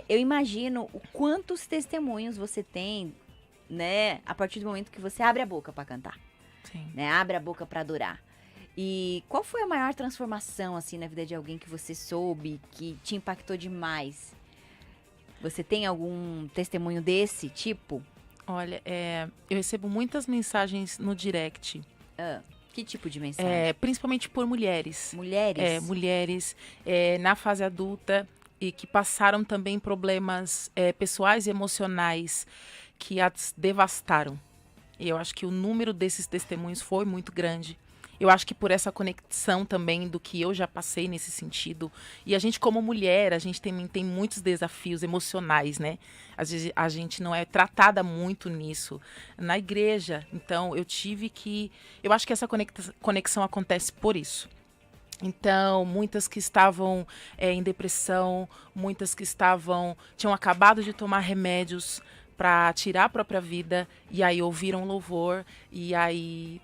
eu imagino o quantos testemunhos você tem, né? A partir do momento que você abre a boca para cantar, Sim. né? Abre a boca para adorar. E qual foi a maior transformação, assim, na vida de alguém que você soube, que te impactou demais? Você tem algum testemunho desse tipo? Olha, eu recebo muitas mensagens no direct, Que tipo de mensagem? principalmente por mulheres. Mulheres? Mulheres na fase adulta e que passaram também problemas pessoais e emocionais que as devastaram. E eu acho que o número desses testemunhos foi muito grande. Eu acho que por essa conexão também do que eu já passei nesse sentido. E a gente, como mulher, a gente tem muitos desafios emocionais, né? Às vezes a gente não é tratada muito nisso na igreja. Então, eu tive que... Eu acho que essa conexão acontece por isso. Então, muitas que estavam em depressão, muitas que tinham acabado de tomar remédios para tirar a própria vida, e aí ouviram louvor, e aí,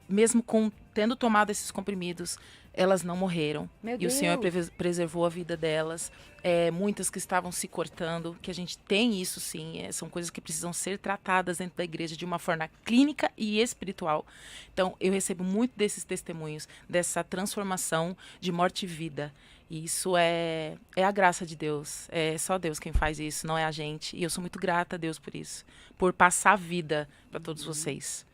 mesmo tendo tomado esses comprimidos, elas não morreram. Meu E o Senhor Deus! preservou a vida delas. Muitas que estavam se cortando, que a gente tem isso sim, são coisas que precisam ser tratadas dentro da igreja de uma forma clínica e espiritual. Então, eu recebo muito desses testemunhos, dessa transformação de morte e vida. E isso é a graça de Deus. É só Deus quem faz isso, não é a gente. E eu sou muito grata a Deus por isso, por passar vida para todos vocês.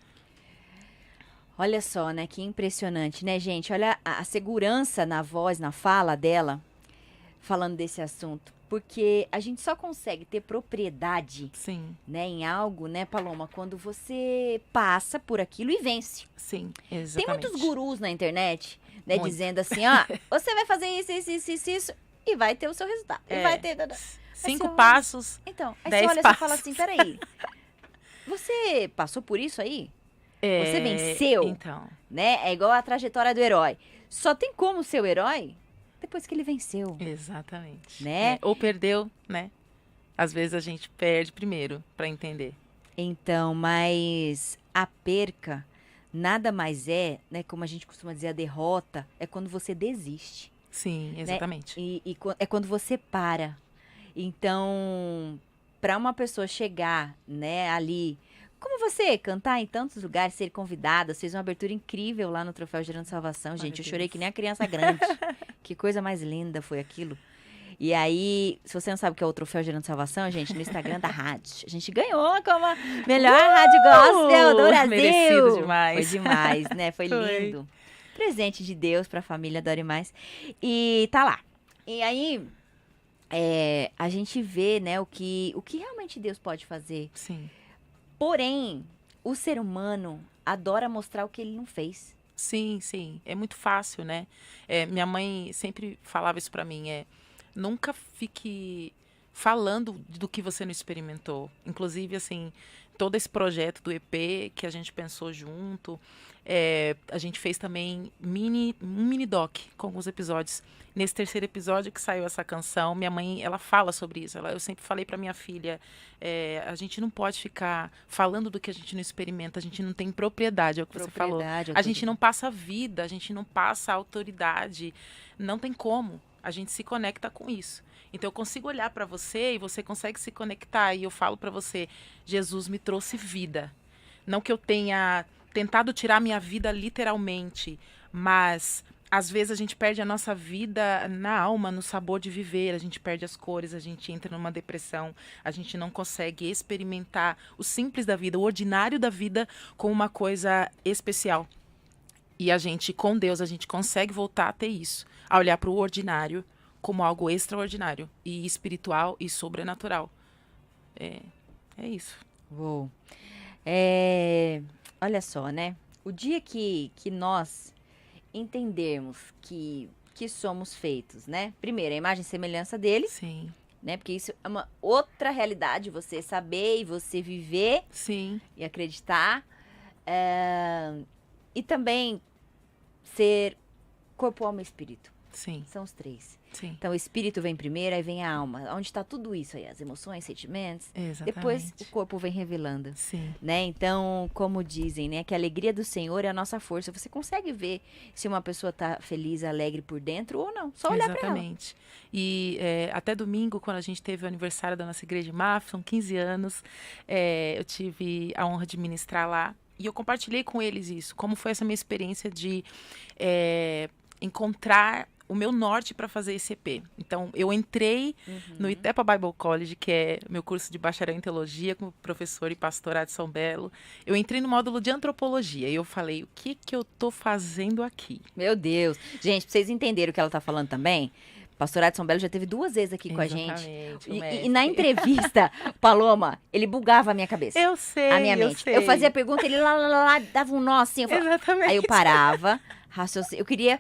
Olha só, né? Que impressionante, né, gente? Olha a segurança na voz, na fala dela, falando desse assunto. Porque a gente só consegue ter propriedade, Sim, né, em algo, né, Paloma, quando você passa por aquilo e vence. sim, Tem exatamente. muitos gurus na internet, né, Muito. dizendo assim, ó, você vai fazer isso, isso, isso, isso, isso, e vai ter o seu resultado. E vai ter... 5 olha- passos. Então, aí 10 você olha e passos. fala assim, peraí, você passou por isso aí? Você venceu, Então, né? É igual a trajetória do herói. Só tem como ser o herói depois que ele venceu, exatamente. né? Ou perdeu, né? Às vezes a gente perde primeiro para entender. Então, mas a perca nada mais é, né? Como a gente costuma dizer, a derrota é quando você desiste. Sim, exatamente. É quando você para. Então, para uma pessoa chegar, né, ali, como você cantar em tantos lugares, ser convidada, fez uma abertura incrível lá no Troféu Gerando Salvação, gente. Eu chorei Deus. que nem a criança grande. Que coisa mais linda foi aquilo. E aí, se você não sabe o que é o Troféu Gerando Salvação, gente, no Instagram da rádio, a gente ganhou como a melhor rádio gospel do Brasil. Merecido demais. Foi demais, né? Foi Foi. lindo. Presente de Deus pra família Adore Mais. E tá lá. E aí, a gente vê, né, o que realmente Deus pode fazer. Sim. Porém, o ser humano adora mostrar o que ele não fez. Sim, sim. É muito fácil, né? Minha mãe sempre falava isso pra mim, nunca fique falando do que você não experimentou. Inclusive, assim, todo esse projeto do EP que a gente pensou junto, a gente fez também um mini doc com alguns episódios. Nesse terceiro episódio que saiu essa canção, minha mãe, ela fala sobre isso. Eu sempre falei pra minha filha, a gente não pode ficar falando do que a gente não experimenta, a gente não tem propriedade, é o que você falou. A gente não passa vida, a gente não passa autoridade, não tem como. A gente se conecta com isso. Então eu consigo olhar para você e você consegue se conectar. E eu falo para você, Jesus me trouxe vida. Não que eu tenha tentado tirar minha vida literalmente, mas às vezes a gente perde a nossa vida na alma, no sabor de viver, a gente perde as cores, a gente entra numa depressão, a gente não consegue experimentar o simples da vida, o ordinário da vida como uma coisa especial. E a gente, com Deus, a gente consegue voltar a ter isso, a olhar para o ordinário como algo extraordinário e espiritual e sobrenatural. É isso. Uou. Olha só, né? O dia que nós entendermos que somos feitos, né? Primeiro, a imagem e semelhança dele, Sim, né? Porque isso é uma outra realidade, você saber e você viver sim, e acreditar. E também ser corpo, alma e espírito. Sim, São os três. sim. Então, o espírito vem primeiro, aí vem a alma. Onde está tudo isso aí? As emoções, sentimentos. Depois, o Exatamente. corpo vem revelando. Sim. Né? Então, como dizem, né? Que a alegria do Senhor é a nossa força. Você consegue ver se uma pessoa tá feliz, alegre por dentro ou não. Só olhar para ela. Exatamente. E até domingo, quando a gente teve o aniversário da nossa igreja de Mafra, são 15 anos, eu tive a honra de ministrar lá. E eu compartilhei com eles isso, como foi essa minha experiência de encontrar o meu norte para fazer esse EP. Então, eu entrei no Itepa Bible College, que é meu curso de bacharel em teologia, como professor e pastorado de São Belo. Eu entrei no módulo de antropologia e eu falei, o que eu tô fazendo aqui? Meu Deus. Gente, pra vocês entenderem o que ela tá falando também, o Pastorado de São Belo já teve 2 vezes aqui com a gente. Exatamente, o E na mestre. entrevista, Paloma, ele bugava a minha cabeça. Eu sei, A minha mente. sei. Eu fazia a pergunta, ele lá, dava um nó assim. Eu falava, Exatamente. aí eu parava, eu queria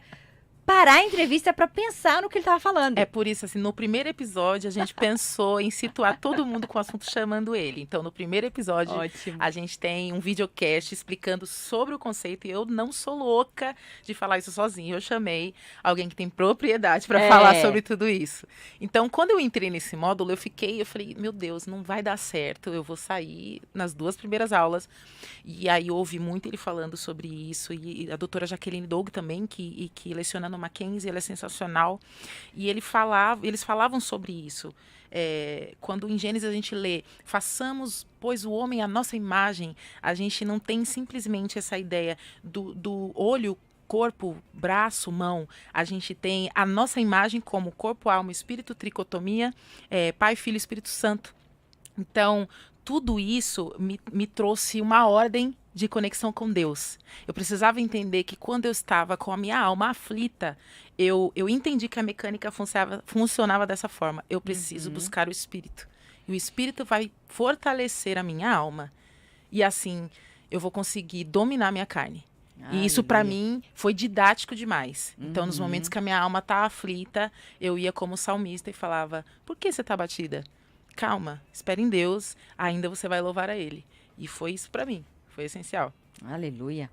parar a entrevista pra pensar no que ele tava falando. É por isso, assim, no primeiro episódio, a gente pensou em situar todo mundo com o assunto chamando ele. Então, no primeiro episódio, Ótimo. a gente tem um videocast explicando sobre o conceito. E eu não sou louca de falar isso sozinha. Eu chamei alguém que tem propriedade para falar sobre tudo isso. Então, quando eu entrei nesse módulo, eu falei, meu Deus, não vai dar certo. Eu vou sair nas 2 primeiras aulas. E aí, ouvi muito ele falando sobre isso. E a doutora Jaqueline Doug também, que leciona no Mackenzie, ela é sensacional. E eles falavam sobre isso. Quando em Gênesis a gente lê, façamos, pois, o homem à nossa imagem, a gente não tem simplesmente essa ideia do olho, corpo, braço, mão. A gente tem a nossa imagem como corpo, alma, espírito, tricotomia, Pai, Filho e Espírito Santo. Então, tudo isso me trouxe uma ordem de conexão com Deus. Eu precisava entender que quando eu estava com a minha alma aflita, eu entendi que a mecânica funcionava dessa forma. Eu preciso buscar o Espírito. E o Espírito vai fortalecer a minha alma. E assim, eu vou conseguir dominar a minha carne. E isso, para mim, foi didático demais. Então, nos momentos que a minha alma tá aflita, eu ia como salmista e falava, por que você tá batida? Calma, espere em Deus, ainda você vai louvar a Ele. E foi isso para mim. Foi essencial. Aleluia.